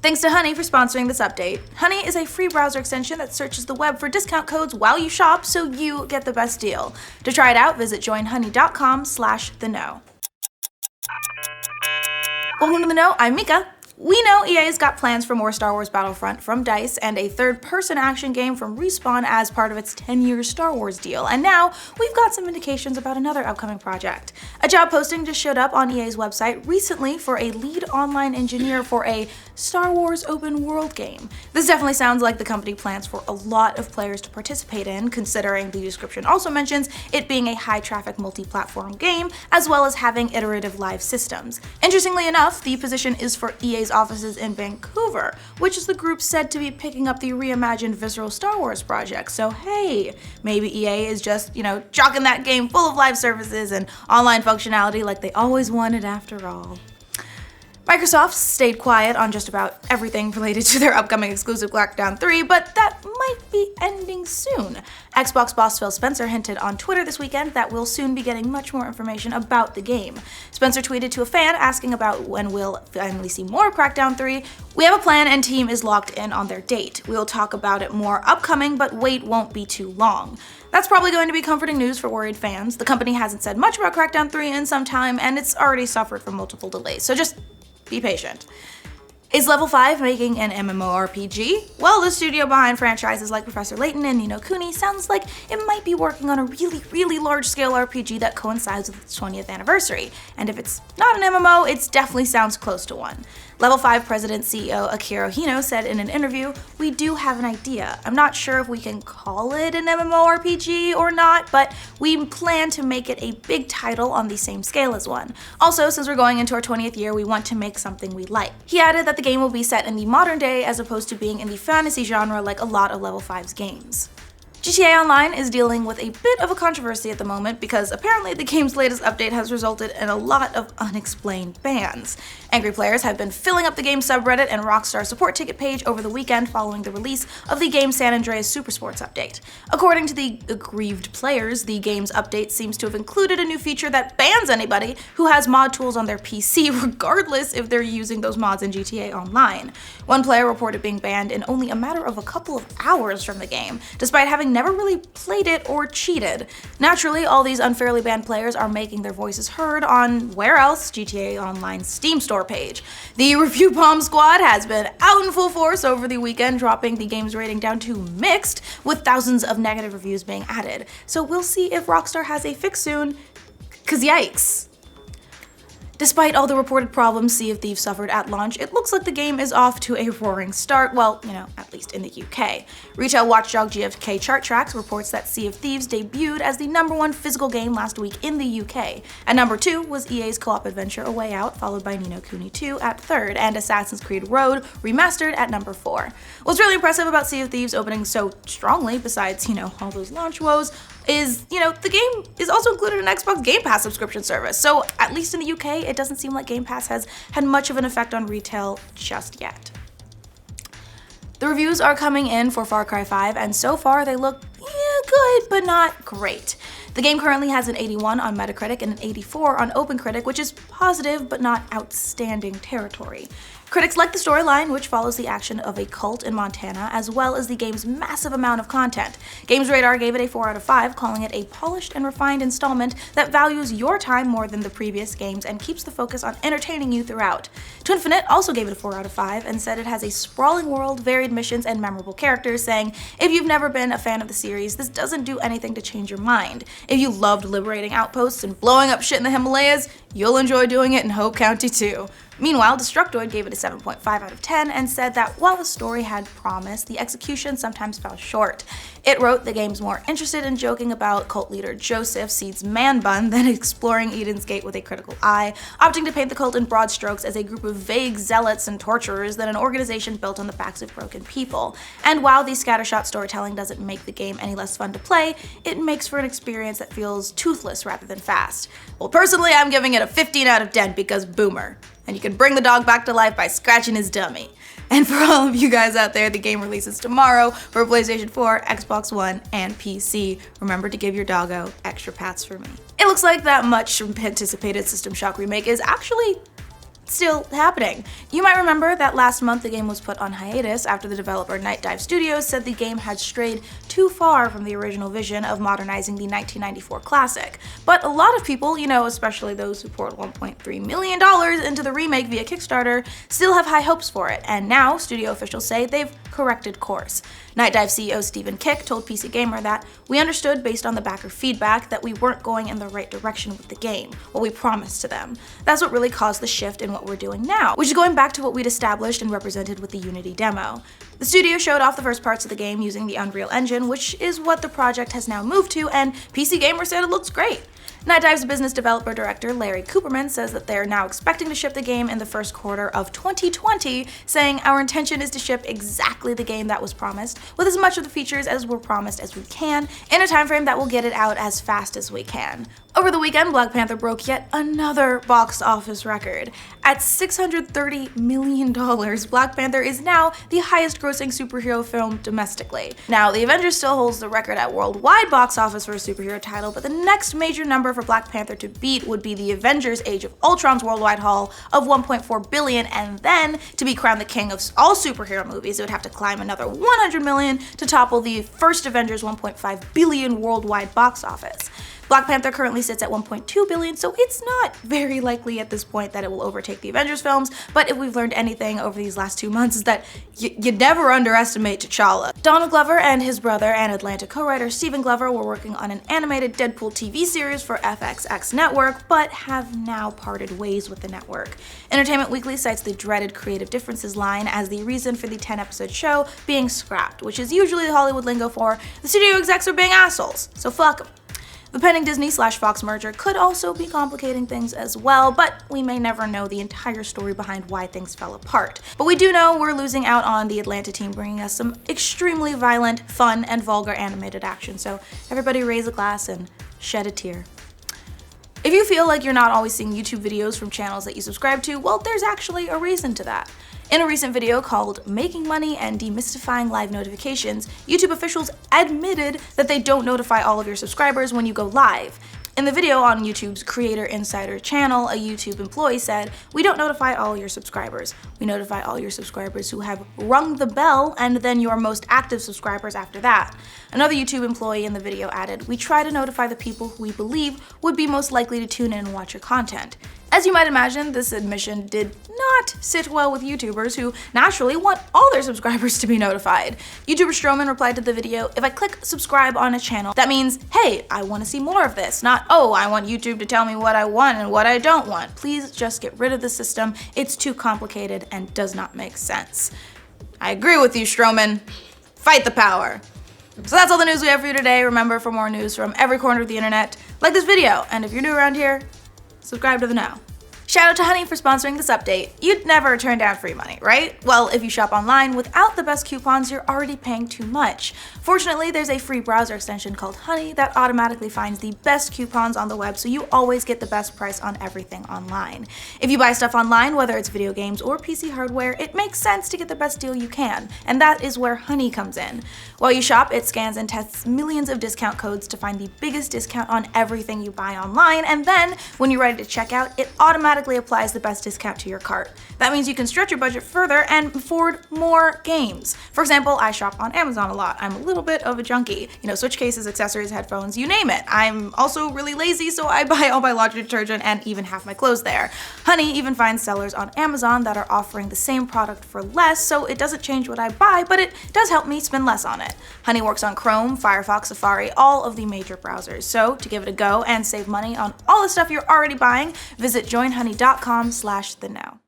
Thanks to Honey for sponsoring this update. Honey is a free browser extension that searches the web for discount codes while you shop so you get the best deal. To try it out, visit joinhoney.com/theknow. Welcome to The Know, I'm Mica. We know EA's got plans for more Star Wars Battlefront from DICE and a third-person action game from Respawn as part of its 10-year Star Wars deal, and now we've got some indications about another upcoming project. A job posting just showed up on EA's website recently for a lead online engineer for a Star Wars open world game. This definitely sounds like the company plans for a lot of players to participate in, considering the description also mentions it being a high-traffic multi-platform game, as well as having iterative live systems. Interestingly enough, the position is for EA's offices in Vancouver, which is the group said to be picking up the reimagined Visceral Star Wars project. So hey, maybe EA is just, chalking that game full of live services and online functionality like they always wanted after all. Microsoft stayed quiet on just about everything related to their upcoming exclusive Crackdown 3, but that might be ending soon. Xbox boss Phil Spencer hinted on Twitter this weekend that we'll soon be getting much more information about the game. Spencer tweeted to a fan asking about when we'll finally see more of Crackdown 3. "We have a plan and team is locked in on their date. We'll talk about it more upcoming, but wait won't be too long." That's probably going to be comforting news for worried fans. The company hasn't said much about Crackdown 3 in some time, and it's already suffered from multiple delays, so just be patient. Is Level 5 making an MMORPG? Well, the studio behind franchises like Professor Layton and Ni no Kuni sounds like it might be working on a really large-scale RPG that coincides with its 20th anniversary. And if it's not an MMO, it definitely sounds close to one. Level 5 President CEO Akira Hino said in an interview, "We do have an idea. I'm not sure if we can call it an MMORPG or not, but we plan to make it a big title on the same scale as one. Also, since we're going into our 20th year, we want to make something we like." He added that the game will be set in the modern day as opposed to being in the fantasy genre like a lot of Level 5's games. GTA Online is dealing with a bit of a controversy at the moment because apparently the game's latest update has resulted in a lot of unexplained bans. Angry players have been filling up the game's subreddit and Rockstar support ticket page over the weekend following the release of the game's San Andreas Supersports update. According to the aggrieved players, the game's update seems to have included a new feature that bans anybody who has mod tools on their PC regardless if they're using those mods in GTA Online. One player reported being banned in only a matter of a couple of hours from the game, despite having never really played it or cheated. Naturally, all these unfairly banned players are making their voices heard on where else? GTA Online's Steam store page. The Review Bomb Squad has been out in full force over the weekend, dropping the game's rating down to mixed, with thousands of negative reviews being added. So we'll see if Rockstar has a fix soon, 'cause yikes. Despite all the reported problems Sea of Thieves suffered at launch, it looks like the game is off to a roaring start, well, at least in the UK. Retail watchdog GfK Chart Tracks reports that Sea of Thieves debuted as the #1 physical game last week in the UK. At #2 was EA's co-op adventure A Way Out, followed by Ni no Kuni 2 at 3rd, and Assassin's Creed Road Remastered at #4. What's really impressive about Sea of Thieves opening so strongly, besides, all those launch woes, is, the game is also included in Xbox Game Pass subscription service. So at least in the UK, it doesn't seem like Game Pass has had much of an effect on retail just yet. The reviews are coming in for Far Cry 5, and so far they look good, but not great. The game currently has an 81 on Metacritic and an 84 on OpenCritic, which is positive but not outstanding territory. Critics like the storyline, which follows the action of a cult in Montana, as well as the game's massive amount of content. Games Radar gave it a 4 out of 5, calling it a polished and refined installment that values your time more than the previous games and keeps the focus on entertaining you throughout. Twinfinite also gave it a 4 out of 5 and said it has a sprawling world, varied missions, and memorable characters, saying, "If you've never been a fan of the series, this doesn't do anything to change your mind. If you loved liberating outposts and blowing up shit in the Himalayas, you'll enjoy doing it in Hope County too." Meanwhile, Destructoid gave it a 7.5 out of 10 and said that while the story had promise, the execution sometimes fell short. It wrote the game's more interested in joking about cult leader Joseph Seed's man bun than exploring Eden's Gate with a critical eye, opting to paint the cult in broad strokes as a group of vague zealots and torturers than an organization built on the backs of broken people. And while the scattershot storytelling doesn't make the game any less fun to play, it makes for an experience that feels toothless rather than fast. Well, personally, I'm giving it a 15 out of 10 because boomer. And you can bring the dog back to life by scratching his dummy. And for all of you guys out there, the game releases tomorrow for PlayStation 4, Xbox One, and PC. Remember to give your doggo extra pats for me. It looks like that much anticipated System Shock remake is actually still happening. You might remember that last month the game was put on hiatus after the developer Night Dive Studios said the game had strayed too far from the original vision of modernizing the 1994 classic. But a lot of people, especially those who poured $1.3 million into the remake via Kickstarter, still have high hopes for it, and now studio officials say they've corrected course. Night Dive CEO Stephen Kick told PC Gamer that we understood based on the backer feedback that we weren't going in the right direction with the game, what we promised to them. That's what really caused the shift in what we're doing now, which is going back to what we'd established and represented with the Unity demo. The studio showed off the first parts of the game using the Unreal Engine, which is what the project has now moved to, and PC Gamer said it looks great. Night Dive's business developer director Larry Cooperman says that they're now expecting to ship the game in the first quarter of 2020, saying our intention is to ship exactly the game that was promised, with as much of the features as were promised as we can, in a time frame that will get it out as fast as we can. Over the weekend, Black Panther broke yet another box office record. At $630 million, Black Panther is now the highest grossing superhero film domestically. Now, The Avengers still holds the record at worldwide box office for a superhero title, but the next major number for Black Panther to beat would be the Avengers Age of Ultron's worldwide haul of $1.4 billion, and then to be crowned the king of all superhero movies, it would have to climb another $100 million to topple the first Avengers' $1.5 billion worldwide box office. Black Panther currently sits at $1.2 billion, so it's not very likely at this point that it will overtake the Avengers films, but if we've learned anything over these last 2 months is that you never underestimate T'Challa. Donald Glover and his brother and Atlanta co-writer Stephen Glover were working on an animated Deadpool TV series for FXX Network, but have now parted ways with the network. Entertainment Weekly cites the dreaded creative differences line as the reason for the 10-episode show being scrapped, which is usually the Hollywood lingo for the studio execs are being assholes, so fuck 'em. The pending Disney/Fox merger could also be complicating things as well, but we may never know the entire story behind why things fell apart. But we do know we're losing out on the Atlanta team bringing us some extremely violent, fun, and vulgar animated action, so everybody raise a glass and shed a tear. If you feel like you're not always seeing YouTube videos from channels that you subscribe to, well, there's actually a reason to that. In a recent video called Making Money and Demystifying Live Notifications, YouTube officials admitted that they don't notify all of your subscribers when you go live. In the video on YouTube's Creator Insider channel, a YouTube employee said, "We don't notify all your subscribers. We notify all your subscribers who have rung the bell and then your most active subscribers after that." Another YouTube employee in the video added, "We try to notify the people who we believe would be most likely to tune in and watch your content." As you might imagine, this admission did not sit well with YouTubers who naturally want all their subscribers to be notified. YouTuber Stroman replied to the video, "If I click subscribe on a channel, that means, hey, I want to see more of this, not, oh, I want YouTube to tell me what I want and what I don't want. Please just get rid of the system. It's too complicated and does not make sense." I agree with you, Stroman. Fight the power. So that's all the news we have for you today. Remember, for more news from every corner of the internet, like this video, and if you're new around here, subscribe to the Now. Shout out to Honey for sponsoring this update. You'd never turn down free money, right? Well, if you shop online without the best coupons, you're already paying too much. Fortunately, there's a free browser extension called Honey that automatically finds the best coupons on the web, so you always get the best price on everything online. If you buy stuff online, whether it's video games or PC hardware, it makes sense to get the best deal you can, and that is where Honey comes in. While you shop, it scans and tests millions of discount codes to find the biggest discount on everything you buy online, and then, when you're ready to check out, it automatically applies the best discount to your cart. That means you can stretch your budget further and afford more games. For example, I shop on Amazon a lot. I'm a little bit of a junkie. Switch cases, accessories, headphones, you name it. I'm also really lazy, so I buy all my laundry detergent and even half my clothes there. Honey even finds sellers on Amazon that are offering the same product for less, so it doesn't change what I buy, but it does help me spend less on it. Honey works on Chrome, Firefox, Safari, all of the major browsers. So to give it a go and save money on all the stuff you're already buying, visit joinhoney.com/thenow.